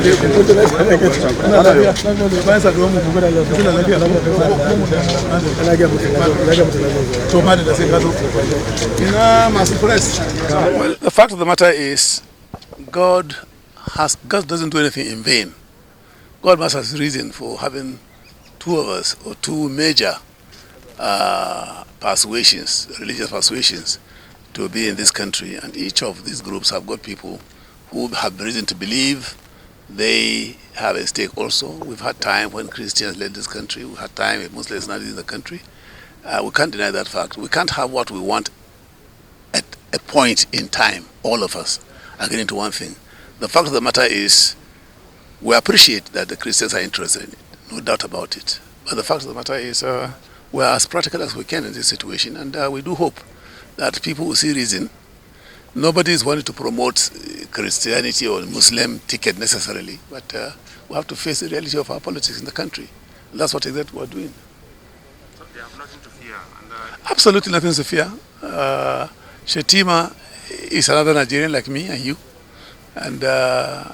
the fact of the matter is, God doesn't do anything in vain. God must have reason for having two of us, or two major persuasions, religious persuasions, to be in this country, and each of these groups have got people who have reason to believe they have a stake also. We've had time when Christians led this country. We've had time when Muslims not in the country. We can't deny that fact. We can't have what we want at a point in time, all of us, agreeing to one thing. The fact of the matter is, we appreciate that the Christians are interested in it, no doubt about it. But the fact of the matter is, we are as practical as we can in this situation, and we do hope that people will see reason. Nobody is wanting to promote Christianity or Muslim ticket necessarily, but we have to face the reality of our politics in the country. And that's what exactly we're doing. So they have nothing to fear? Absolutely nothing to fear. Shetima is another Nigerian like me and you. And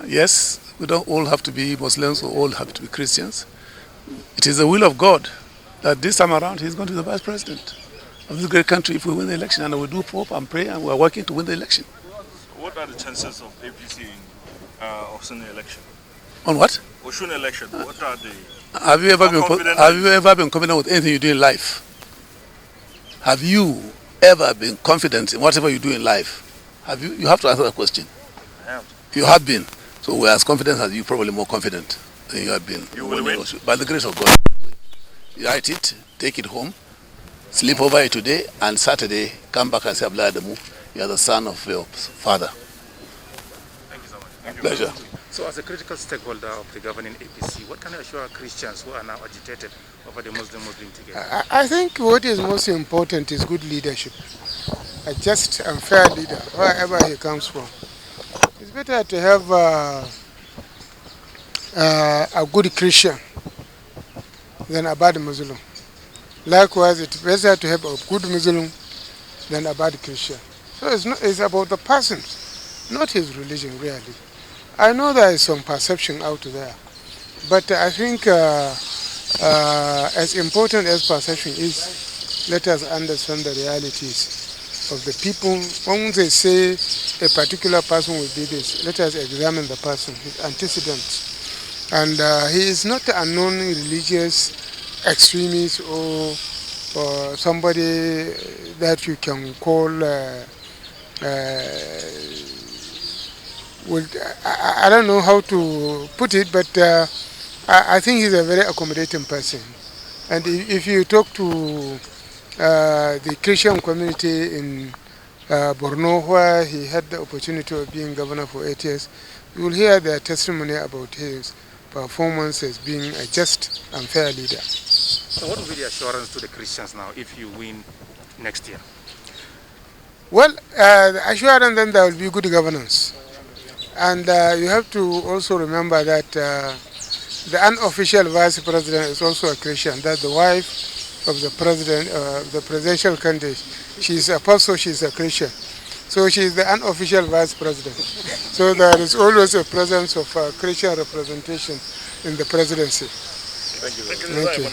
yes, we don't all have to be Muslims or all have to be Christians. It is the will of God that this time around he's going to be the vice president of this great country if we win the election. And we do hope and pray, and we're working to win the election. What are the chances of APC in Osun election? On what? Osun election. What are the... Have you ever been confident with anything you do in life? Have you ever been confident in whatever you do in life? Have you? You have to answer that question. I have. You have been. So we're as confident as you, probably more confident than you have been. You will win? By the grace of God. You write it, take it home, sleep over it today, and Saturday, come back and say, Adamu, you are the son of your father. Thank you so much. Thank you. Pleasure. So as a critical stakeholder of the governing APC, what can you assure Christians who are now agitated over the Muslim ticket? I think what is most important is good leadership. A just and fair leader, wherever he comes from. It's better to have a good Christian than a bad Muslim. Likewise, it's better to have a good Muslim than a bad Christian. So it's about the person, not his religion, really. I know there is some perception out there, but I think as important as perception is, let us understand the realities of the people. When they say a particular person will do this, let us examine the person, his antecedents. And he is not a non-religious extremist or somebody that you can call, I don't know how to put it, but I think he's a very accommodating person. And if you talk to the Christian community in Borno, where he had the opportunity of being governor for 8 years, you will hear their testimony about his performance as being a just and fair leader. So what will be the assurance to the Christians now if you win next year? Well, the assurance then there will be good governance. And you have to also remember that the unofficial vice president is also a Christian. That's the wife of the president, the presidential candidate. She's a pastor, she's a Christian. So she's the unofficial vice president. So there is always a presence of Christian representation in the presidency. Thank you. Thank you.